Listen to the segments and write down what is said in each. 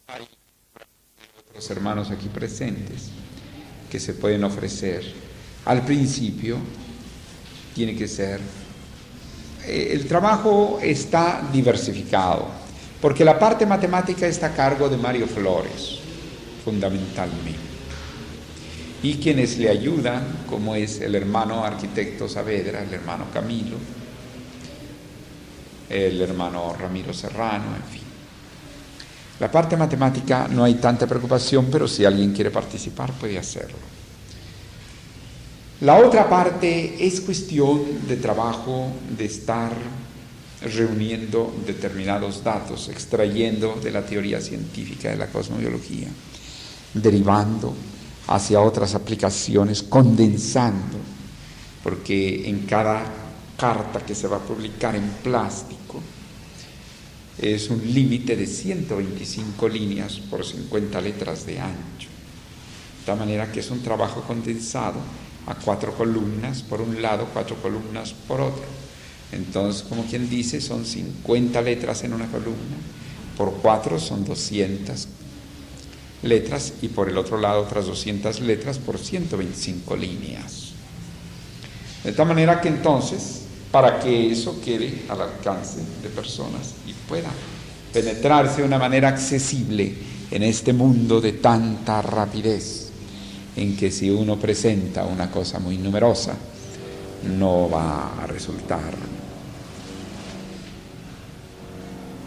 Hay otros hermanos aquí presentes que se pueden ofrecer. Al principio tiene que ser, el trabajo está diversificado, porque la parte matemática está a cargo de Mario Flores, fundamentalmente. Y quienes le ayudan, como es el hermano arquitecto Saavedra, el hermano Camilo, el hermano Ramiro Serrano, en fin. La parte matemática no hay tanta preocupación, pero si alguien quiere participar puede hacerlo. La otra parte es cuestión de trabajo, de estar reuniendo determinados datos, extrayendo de la teoría científica de la cosmobiología, derivando hacia otras aplicaciones, condensando, porque en cada carta que se va a publicar en plástico es un límite de 125 líneas por 50 letras de ancho, de tal manera que es un trabajo condensado a 4 columnas por un lado, 4 columnas por otro. Entonces, como quien dice, son 50 letras en una columna, por 4 son 200 letras y por el otro lado otras 200 letras por 125 líneas. De tal manera que entonces, para que eso quede al alcance de personas y pueda penetrarse de una manera accesible en este mundo de tanta rapidez, en que si uno presenta una cosa muy numerosa, no va a resultar,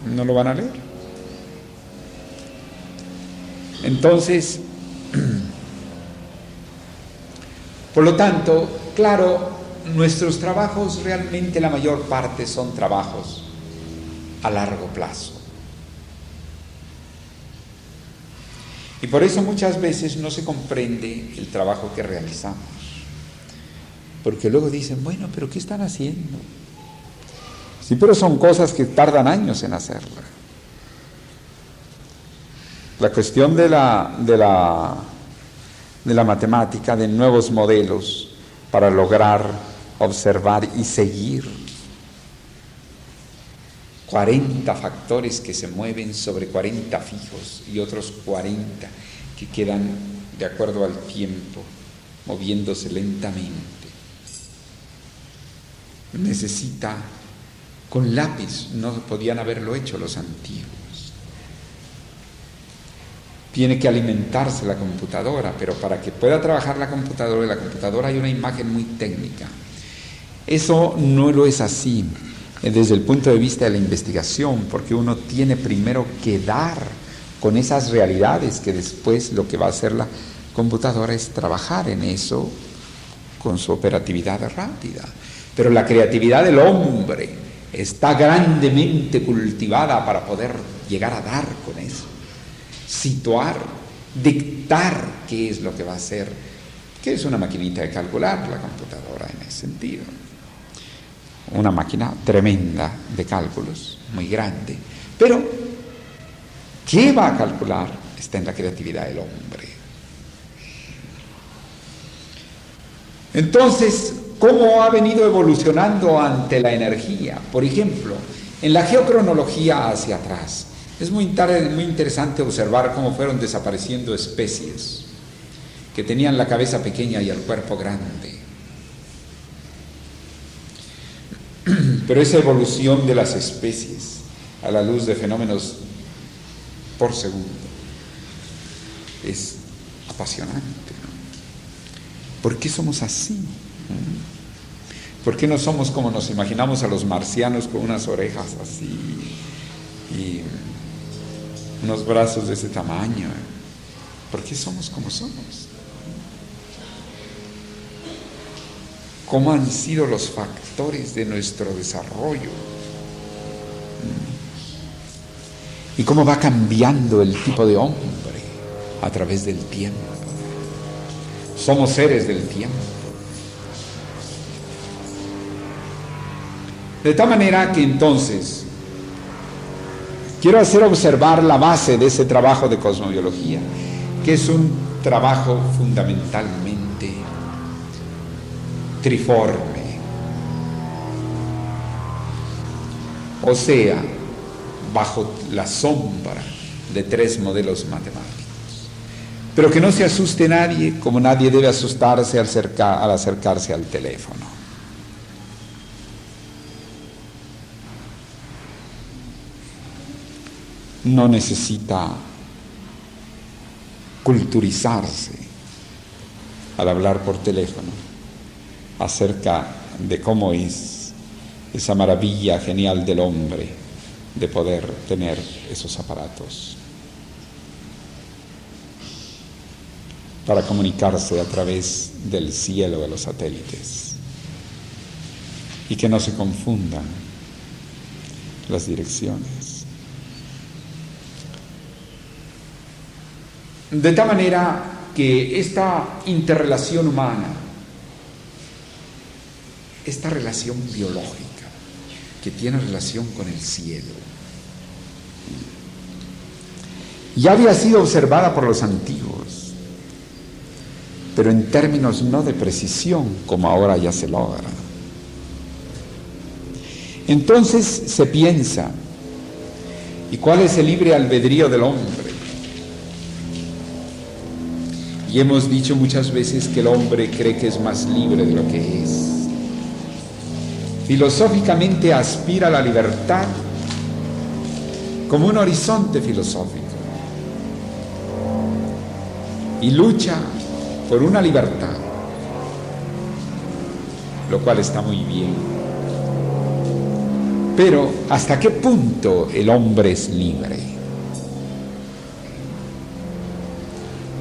no lo van a leer. Entonces, por lo tanto, claro, nuestros trabajos realmente la mayor parte son trabajos a largo plazo. Y por eso muchas veces no se comprende el trabajo que realizamos. Porque luego dicen, bueno, pero ¿qué están haciendo? Sí, pero son cosas que tardan años en hacerlas. La cuestión de la matemática, de nuevos modelos para lograr observar y seguir 40 factores que se mueven sobre 40 fijos y otros 40 que quedan de acuerdo al tiempo, moviéndose lentamente. Necesita, con lápiz, no podían haberlo hecho los antiguos. Tiene que alimentarse la computadora, pero para que pueda trabajar la computadora, en la computadora hay una imagen muy técnica. Eso no lo es así desde el punto de vista de la investigación, porque uno tiene primero que dar con esas realidades que después lo que va a hacer la computadora es trabajar en eso con su operatividad rápida. Pero la creatividad del hombre está grandemente cultivada para poder llegar a dar con eso, situar, dictar qué es lo que va a hacer, que es una maquinita de calcular la computadora en ese sentido. Una máquina tremenda de cálculos, muy grande, pero ¿qué va a calcular? Está en la creatividad del hombre. Entonces, ¿cómo ha venido evolucionando ante la energía? Por ejemplo, en la geocronología hacia atrás, es muy interesante observar cómo fueron desapareciendo especies que tenían la cabeza pequeña y el cuerpo grande. Pero esa evolución de las especies a la luz de fenómenos por segundo es apasionante, ¿no? ¿Por qué somos así? ¿Por qué no somos como nos imaginamos a los marcianos con unas orejas así y unos brazos de ese tamaño? ¿Por qué somos como somos? ¿Cómo han sido los factores de nuestro desarrollo? ¿Y cómo va cambiando el tipo de hombre a través del tiempo? Somos seres del tiempo. De tal manera que entonces quiero hacer observar la base de ese trabajo de cosmobiología, que es un trabajo fundamentalmente triforme, o sea, bajo la sombra de 3 modelos matemáticos. Pero que no se asuste nadie, como nadie debe asustarse al acercarse al teléfono. No necesita culturizarse al hablar por teléfono acerca de cómo es esa maravilla genial del hombre de poder tener esos aparatos para comunicarse a través del cielo de los satélites, y que no se confundan las direcciones. De tal manera que esta interrelación humana, esta relación biológica que tiene relación con el cielo, ya había sido observada por los antiguos, pero en términos no de precisión como ahora ya se logra. Entonces se piensa, ¿y cuál es el libre albedrío del hombre? Y hemos dicho muchas veces que el hombre cree que es más libre de lo que es. Filosóficamente aspira a la libertad como un horizonte filosófico y lucha por una libertad, lo cual está muy bien. Pero ¿hasta qué punto el hombre es libre?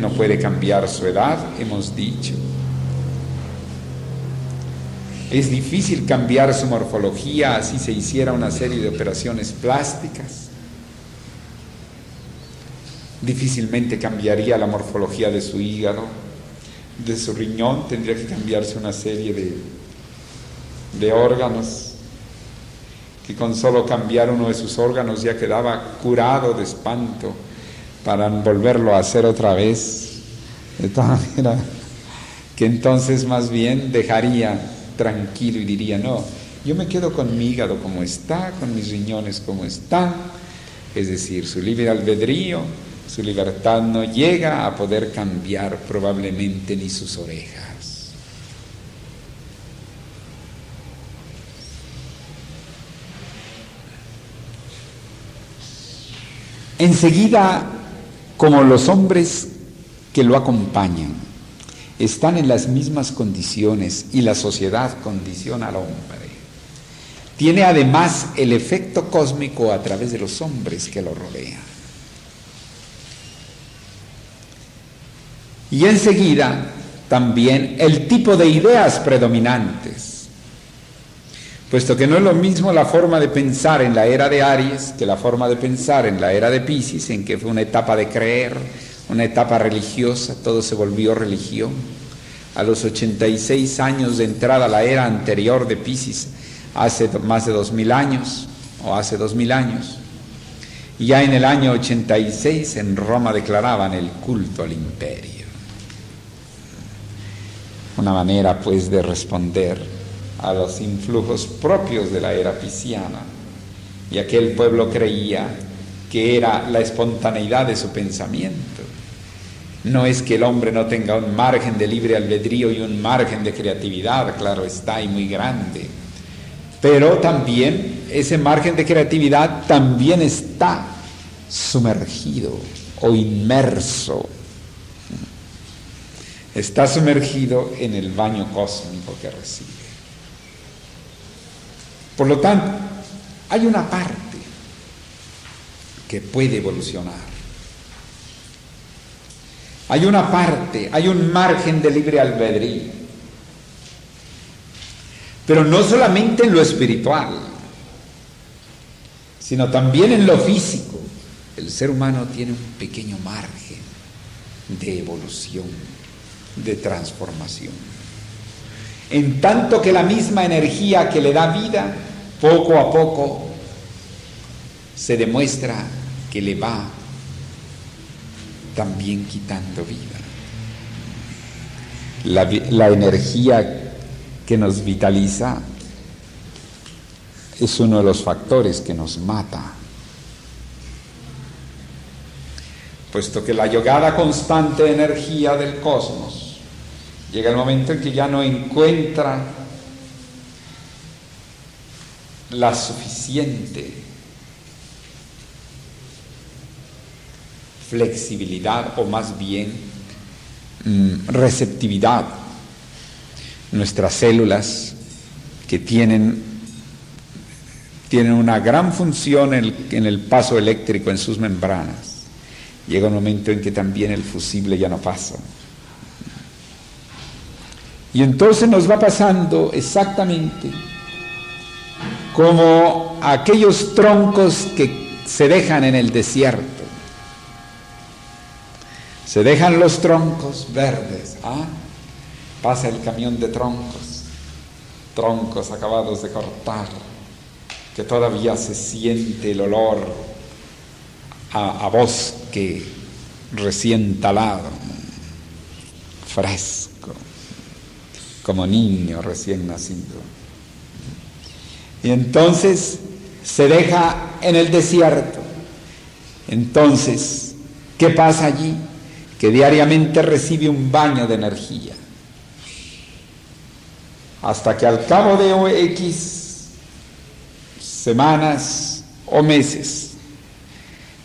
No puede cambiar su edad, hemos dicho. Es difícil cambiar su morfología así se hiciera una serie de operaciones plásticas. Difícilmente cambiaría la morfología de su hígado, de su riñón, tendría que cambiarse una serie de órganos, que con solo cambiar uno de sus órganos ya quedaba curado de espanto para volverlo a hacer otra vez, de tal manera que entonces más bien dejaría tranquilo y diría, no, yo me quedo con mi hígado como está, con mis riñones como están, es decir, su libre albedrío, su libertad no llega a poder cambiar probablemente ni sus orejas. Enseguida, como los hombres que lo acompañan están en las mismas condiciones y la sociedad condiciona al hombre, tiene además el efecto cósmico a través de los hombres que lo rodean. Y enseguida también el tipo de ideas predominantes, puesto que no es lo mismo la forma de pensar en la era de Aries que la forma de pensar en la era de Piscis, en que fue una etapa de creer, una etapa religiosa, todo se volvió religión. A los 86 años de entrada a la era anterior de Piscis, hace más de 2000 años, o hace 2000 años, y ya en el año 86 en Roma declaraban el culto al imperio. Una manera pues de responder a los influjos propios de la era pisciana, y aquel pueblo creía que era la espontaneidad de su pensamiento. No es que el hombre no tenga un margen de libre albedrío y un margen de creatividad, claro está, y muy grande, pero también ese margen de creatividad también está sumergido o inmerso. Está sumergido en el baño cósmico que recibe. Por lo tanto, hay una parte que puede evolucionar. Hay una parte, hay un margen de libre albedrío. Pero no solamente en lo espiritual, sino también en lo físico. El ser humano tiene un pequeño margen de evolución, de transformación. En tanto que la misma energía que le da vida, poco a poco se demuestra que le va también quitando vida. La energía que nos vitaliza es uno de los factores que nos mata. puesto que la llegada constante de energía del cosmos llega el momento en que ya no encuentra la suficiente flexibilidad, o más bien receptividad. Nuestras células, que tienen una gran función en el paso eléctrico en sus membranas, llega un momento en que también el fusible ya no pasa. Y entonces nos va pasando exactamente como aquellos troncos que se dejan en el desierto. Se dejan los troncos verdes, pasa el camión de troncos acabados de cortar, que todavía se siente el olor a bosque recién talado, fresco, como niño recién nacido. Y entonces se deja en el desierto. Entonces, ¿qué pasa allí? Que diariamente recibe un baño de energía, hasta que al cabo de X semanas o meses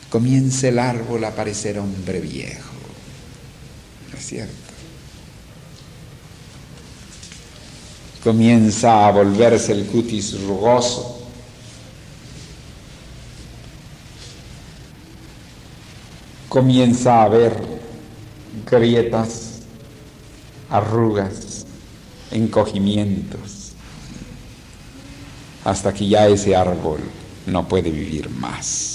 comienza el árbol a parecer hombre viejo. ¿No es cierto? Comienza a volverse el cutis rugoso. Comienza a haber grietas, arrugas, encogimientos, hasta que ya ese árbol no puede vivir más.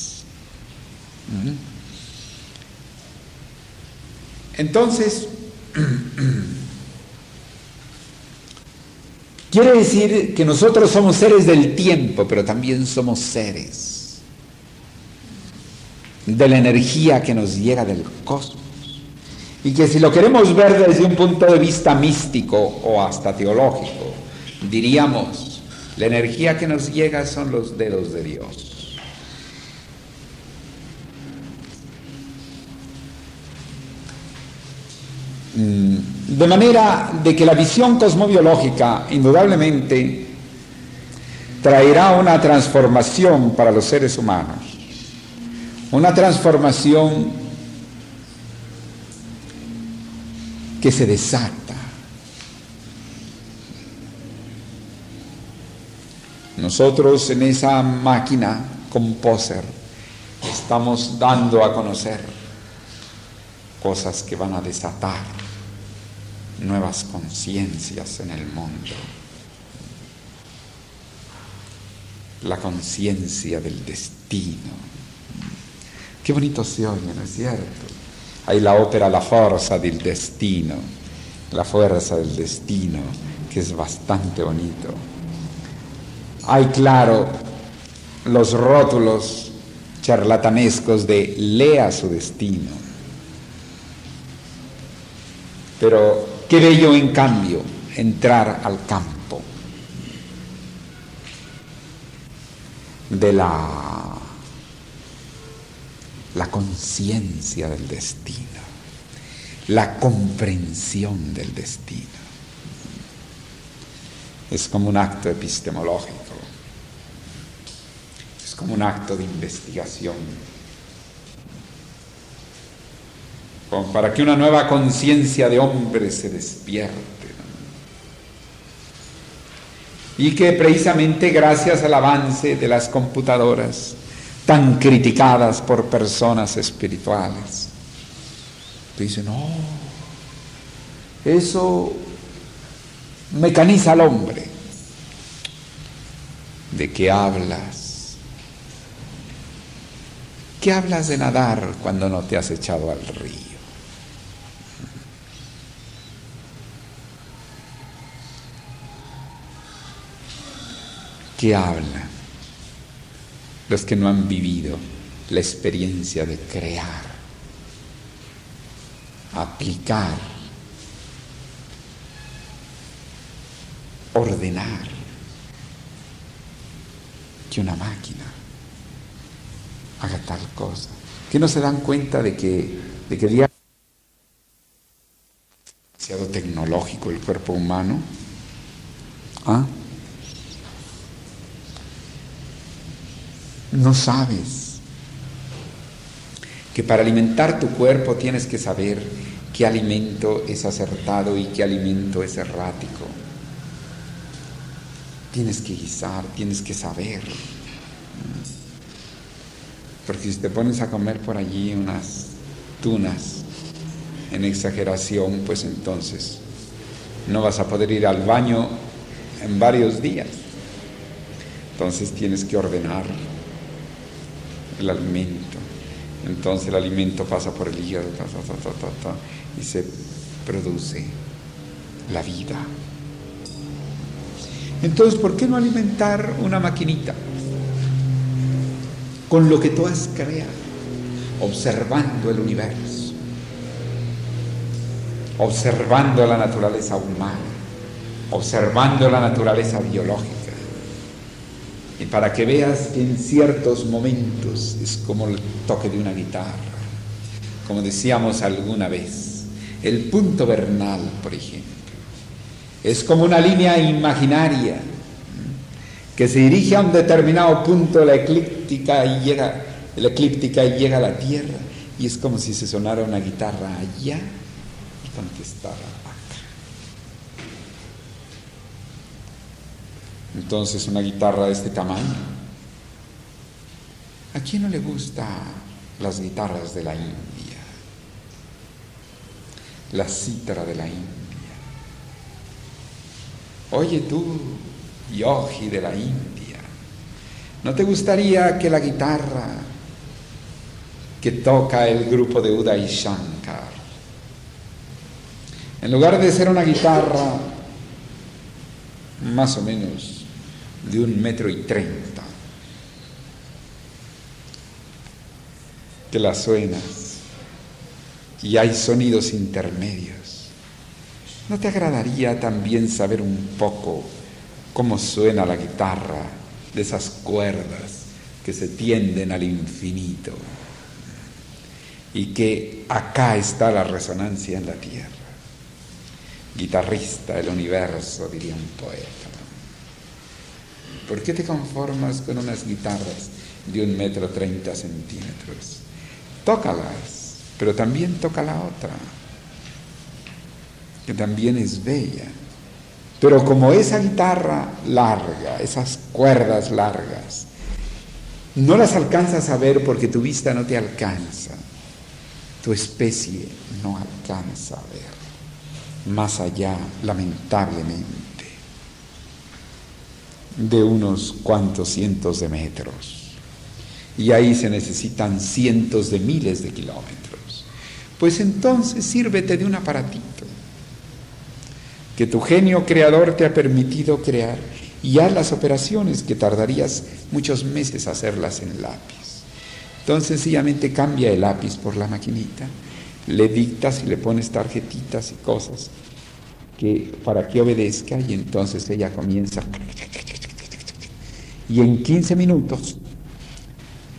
Entonces, quiere decir que nosotros somos seres del tiempo, pero también somos seres de la energía que nos llega del cosmos. Y que si lo queremos ver desde un punto de vista místico o hasta teológico, diríamos, la energía que nos llega son los dedos de Dios. De manera de que la visión cosmobiológica indudablemente traerá una transformación para los seres humanos, una transformación que se desata. Nosotros en esa máquina Composer estamos dando a conocer cosas que van a desatar nuevas conciencias en el mundo. La conciencia del destino. Qué bonito se oye, ¿no es cierto? Hay la ópera La Forza del Destino, la fuerza del destino, que es bastante bonito. Hay, claro, los rótulos charlatanescos de lea su destino. Pero qué bello, en cambio, entrar al campo de la conciencia del destino, la comprensión del destino. Es como un acto epistemológico, es como un acto de investigación, como para que una nueva conciencia de hombre se despierte, ¿no? Y que precisamente gracias al avance de las computadoras, tan criticadas por personas espirituales, dicen, no, eso mecaniza al hombre. ¿De qué hablas? ¿Qué hablas de nadar cuando no te has echado al río? ¿Qué hablan los que no han vivido la experiencia de crear, aplicar, ordenar, que una máquina haga tal cosa? que no se dan cuenta de que el día demasiado tecnológico el cuerpo humano. No sabes que para alimentar tu cuerpo tienes que saber qué alimento es acertado y qué alimento es errático. Tienes que guisar, tienes que saber. Porque si te pones a comer por allí unas tunas en exageración, pues entonces no vas a poder ir al baño en varios días. Entonces tienes que ordenar el alimento. Entonces el alimento pasa por el hígado y se produce la vida. Entonces, ¿por qué no alimentar una maquinita con lo que tú has creado, observando el universo, observando la naturaleza humana, observando la naturaleza biológica? Y para que veas que en ciertos momentos es como el toque de una guitarra, como decíamos alguna vez, el punto vernal, por ejemplo, es como una línea imaginaria que se dirige a un determinado punto de la eclíptica y llega a la Tierra, y es como si se sonara una guitarra allá y contestara acá. Entonces, una guitarra de este tamaño, ¿a quién no le gustan las guitarras de la India? La cítara de la India. Oye tú, yogi de la India, ¿no te gustaría que la guitarra que toca el grupo de Uday Shankar, en lugar de ser una guitarra más o menos de 1,30 metros, que la suenas y hay sonidos intermedios, ¿no te agradaría también saber un poco cómo suena la guitarra de esas cuerdas que se tienden al infinito y que acá está la resonancia en la tierra? Guitarrista del universo, diría un poeta. ¿Por qué te conformas con unas guitarras de 1,30 metros? Tócalas, pero también toca la otra, que también es bella. Pero como esa guitarra larga, esas cuerdas largas, no las alcanzas a ver porque tu vista no te alcanza, tu especie no alcanza a ver más allá, lamentablemente, de unos cuantos cientos de metros. Y ahí se necesitan cientos de miles de kilómetros. Pues entonces sírvete de un aparatito que tu genio creador te ha permitido crear y haz las operaciones que tardarías muchos meses hacerlas en lápiz. Entonces sencillamente cambia el lápiz por la maquinita, le dictas y le pones tarjetitas y cosas para que obedezca, y entonces ella comienza y en 15 minutos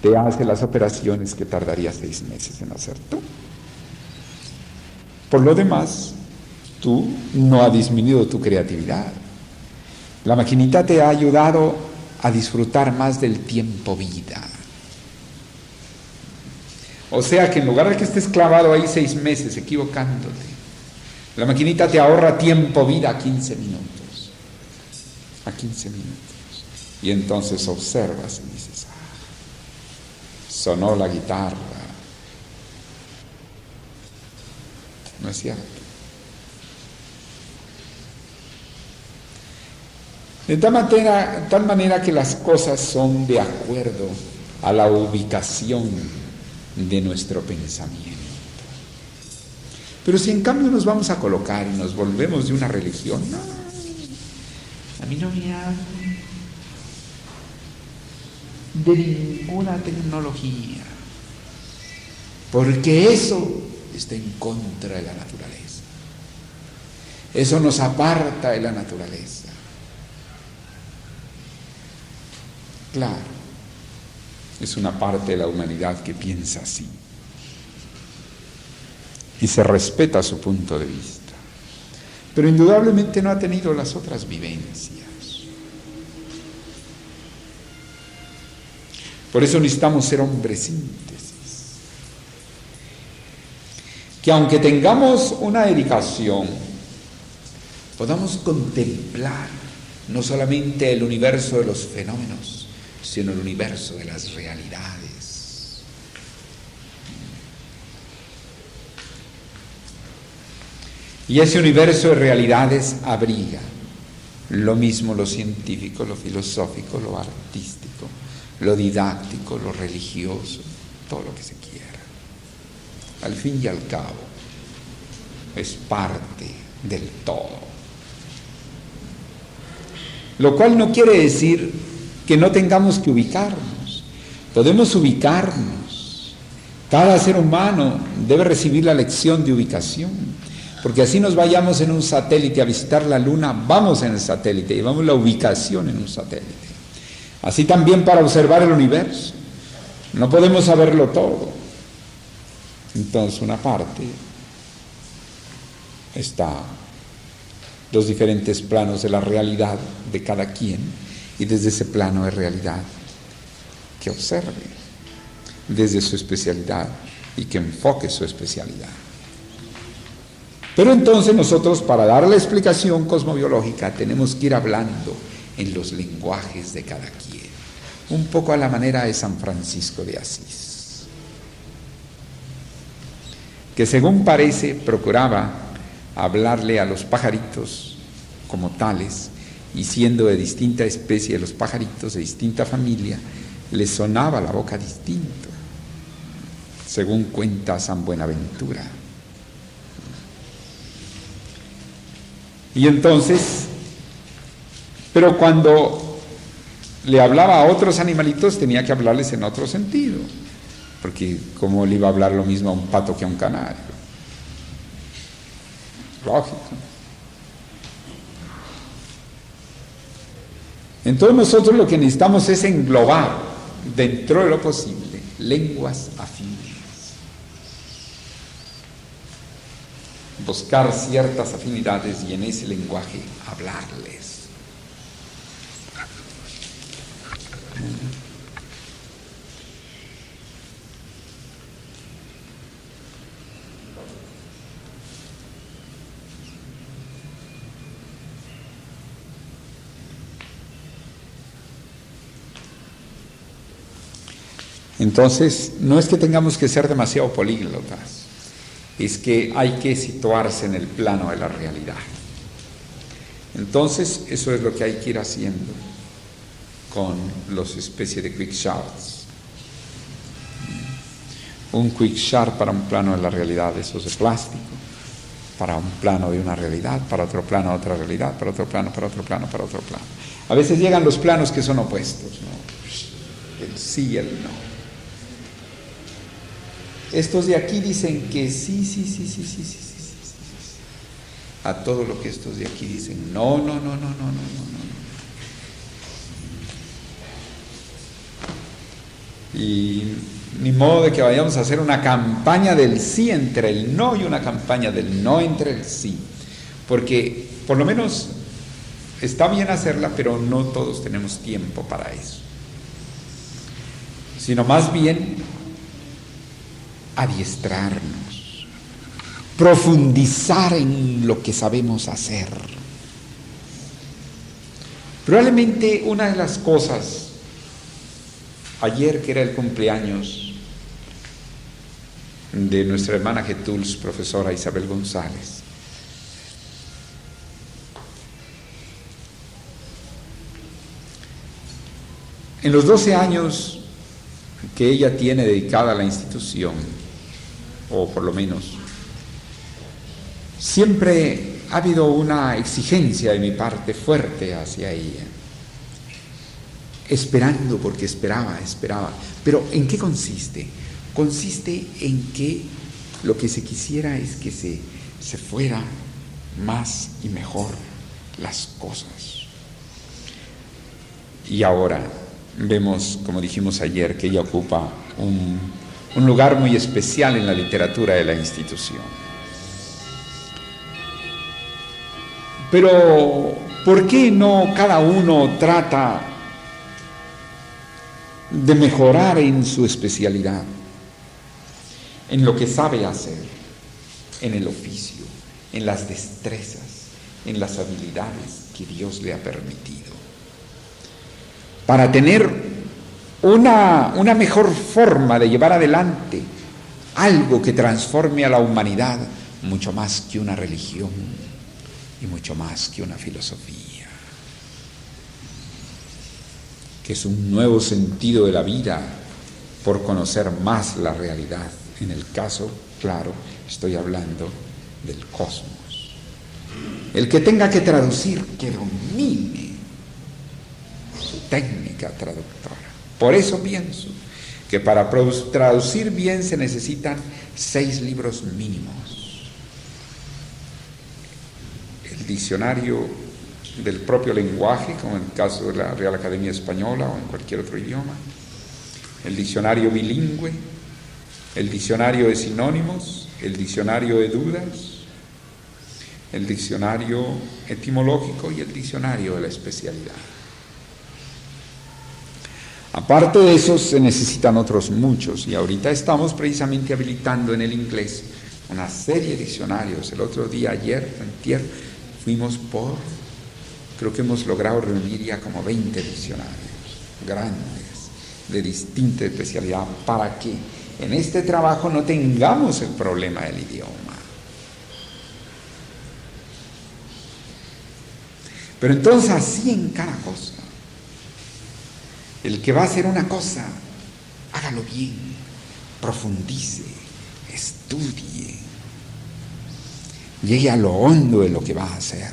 te hace las operaciones que tardarías 6 meses en hacer tú. Por lo demás, tú no has disminuido tu creatividad. La maquinita te ha ayudado a disfrutar más del tiempo vida. O sea que en lugar de que estés clavado ahí 6 meses equivocándote, la maquinita te ahorra tiempo vida a 15 minutos. A 15 minutos. Y entonces observas y dices, sonó la guitarra. ¿No es cierto? De tal manera que las cosas son de acuerdo a la ubicación de nuestro pensamiento. Pero si en cambio nos vamos a colocar y nos volvemos de una religión, no, a mí no me hablan de ninguna tecnología, porque eso está en contra de la naturaleza. Eso nos aparta de la naturaleza. Claro, Es una parte de la humanidad que piensa así. Y se respeta su punto de vista. Pero indudablemente no ha tenido las otras vivencias. Por eso necesitamos ser hombres síntesis. Que aunque tengamos una dedicación, podamos contemplar no solamente el universo de los fenómenos, sino el universo de las realidades. Y ese universo de realidades abriga lo mismo lo científico, lo filosófico, lo artístico, lo didáctico, lo religioso, todo lo que se quiera. Al fin y al cabo, es parte del todo. Lo cual no quiere decir que no tengamos que ubicarnos. Podemos ubicarnos. Cada ser humano debe recibir la lección de ubicación, porque así nos vayamos en un satélite a visitar la luna, vamos en el satélite, llevamos la ubicación en un satélite. Así también para observar el universo. No podemos saberlo todo. Entonces, una parte está los diferentes planos de la realidad de cada quien, y desde ese plano de realidad que observe desde su especialidad y que enfoque su especialidad. Pero entonces nosotros, para dar la explicación cosmobiológica, tenemos que ir hablando en los lenguajes de cada quien, un poco a la manera de San Francisco de Asís, que según parece procuraba hablarle a los pajaritos como tales, y siendo de distinta especie de los pajaritos, de distinta familia, les sonaba la boca distinto, según cuenta San Buenaventura. Y entonces, pero cuando le hablaba a otros animalitos tenía que hablarles en otro sentido, porque ¿cómo le iba a hablar lo mismo a un pato que a un canario? Lógico. Entonces nosotros lo que necesitamos es englobar dentro de lo posible lenguas afines, buscar ciertas afinidades y en ese lenguaje hablarles. Entonces, no es que tengamos que ser demasiado políglotas, es que hay que situarse en el plano de la realidad. Entonces, eso es lo que hay que ir haciendo con los especies de quick shots. Un quick shot para un plano de la realidad, eso es de plástico, para un plano de una realidad, para otro plano de otra realidad, para otro plano, para otro plano, para otro plano. A veces llegan los planos que son opuestos, ¿no? El sí y el no. Estos de aquí dicen que sí. A todo lo que estos de aquí dicen no. Y ni modo de que vayamos a hacer una campaña del sí entre el no y una campaña del no entre el sí. Porque por lo menos está bien hacerla, pero no todos tenemos tiempo para eso. Sino más bien adiestrarnos, profundizar en lo que sabemos hacer. Probablemente una de las cosas, ayer que era el cumpleaños de nuestra hermana Getuls, profesora Isabel González, en los 12 años que ella tiene dedicada a la institución, o por lo menos, siempre ha habido una exigencia de mi parte fuerte hacia ella, esperando porque esperaba, pero ¿en qué consiste? Consiste en que lo que se quisiera es que se fuera más y mejor las cosas. Y ahora, vemos, como dijimos ayer, que ella ocupa un lugar muy especial en la literatura de la institución. Pero, ¿por qué no cada uno trata de mejorar en su especialidad, en lo que sabe hacer, en el oficio, en las destrezas, en las habilidades que Dios le ha permitido, para tener una mejor forma de llevar adelante algo que transforme a la humanidad mucho más que una religión y mucho más que una filosofía, que es un nuevo sentido de la vida por conocer más la realidad? En el caso, claro, estoy hablando del cosmos. El que tenga que traducir, que domine su técnica traductora. Por eso pienso que para traducir bien se necesitan 6 libros mínimos. El diccionario del propio lenguaje, como en el caso de la Real Academia Española o en cualquier otro idioma, el diccionario bilingüe, el diccionario de sinónimos, el diccionario de dudas, el diccionario etimológico y el diccionario de la especialidad. Aparte de eso se necesitan otros muchos, y ahorita estamos precisamente habilitando en el inglés una serie de diccionarios. El otro día, ayer, antier, fuimos creo que hemos logrado reunir ya como 20 diccionarios grandes de distinta especialidad, para que en este trabajo no tengamos el problema del idioma. Pero entonces así en cada cosa. El que va a hacer una cosa, hágalo bien, profundice, estudie, llegue a lo hondo de lo que va a hacer.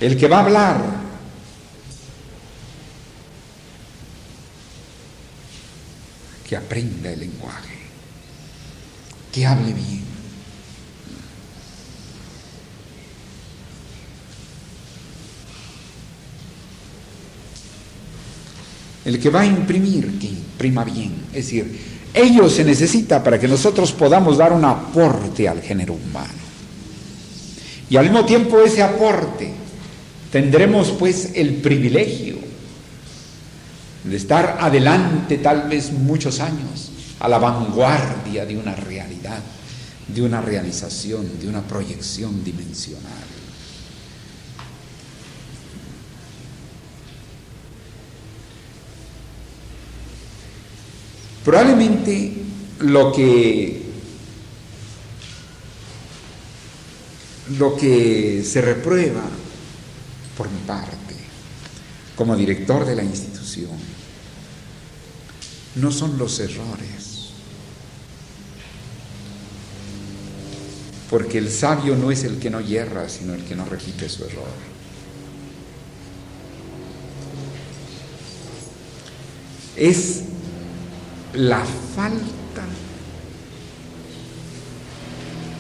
El que va a hablar, que aprenda el lenguaje, que hable bien. El que va a imprimir, que imprima bien. Es decir, ello se necesita para que nosotros podamos dar un aporte al género humano. Y al mismo tiempo ese aporte tendremos pues el privilegio de estar adelante tal vez muchos años, a la vanguardia de una realidad, de una realización, de una proyección dimensional. Probablemente lo que se reprueba por mi parte como director de la institución no son los errores, porque el sabio no es el que no yerra, sino el que no repite su error. Es la falta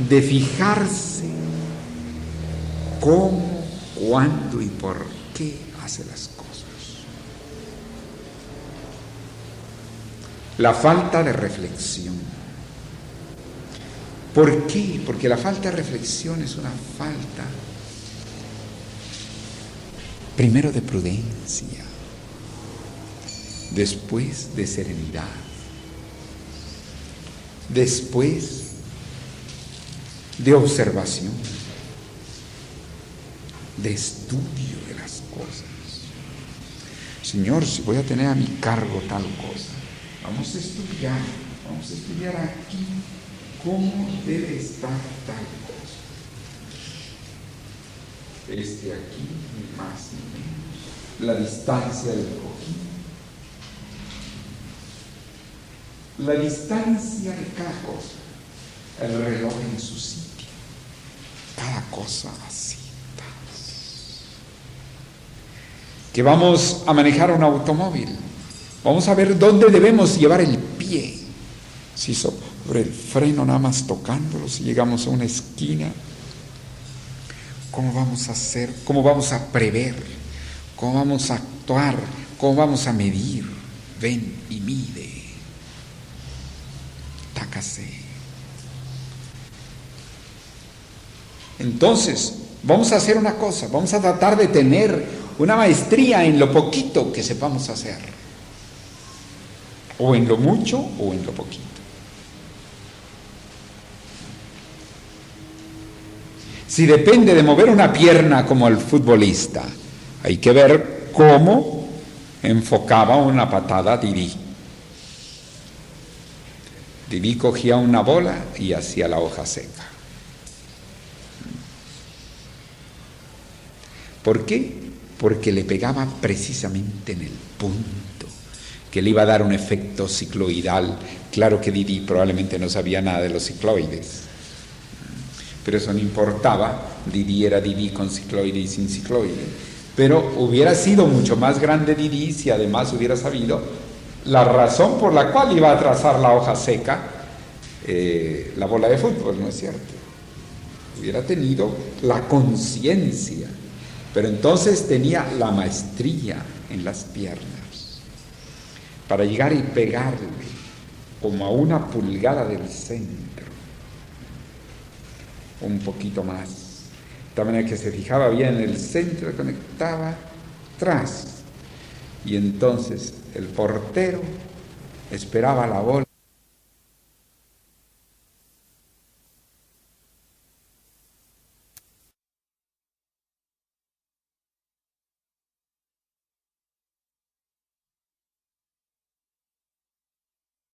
de fijarse cómo, cuándo y por qué hace las cosas. La falta de reflexión. ¿Por qué? Porque la falta de reflexión es una falta, primero, de prudencia, después de serenidad, después de observación, de estudio de las cosas. Señor, si voy a tener a mi cargo tal cosa, vamos a estudiar aquí cómo debe estar tal cosa. Aquí, ni más ni menos, la distancia del cojín, la distancia de cada cosa, el reloj en su sitio, cada cosa así. Que vamos a manejar un automóvil, vamos a ver dónde debemos llevar el pie, si sobre el freno nada más tocándolo, si llegamos a una esquina, ¿Cómo vamos a hacer? ¿Cómo vamos a prever? ¿Cómo vamos a actuar? ¿Cómo vamos a medir? Ven y mide. Tácase. Entonces, vamos a hacer una cosa, vamos a tratar de tener una maestría en lo poquito que sepamos hacer. O en lo mucho o en lo poquito. Si depende de mover una pierna como el futbolista, hay que ver cómo enfocaba una patada Didi. Didi cogía una bola y hacía la hoja seca. ¿Por qué? Porque le pegaba precisamente en el punto, que le iba a dar un efecto cicloidal. Claro que Didi probablemente no sabía nada de los cicloides, pero eso no importaba. Didi era Didi con cicloide y sin cicloide. Pero hubiera sido mucho más grande Didi si además hubiera sabido la razón por la cual iba a trazar la hoja seca, la bola de fútbol, ¿no es cierto? Hubiera tenido la conciencia, pero entonces tenía la maestría en las piernas para llegar y pegarle como a una pulgada del centro, un poquito más, de tal manera que se fijaba bien en el centro, conectaba tras, y entonces el portero esperaba la bola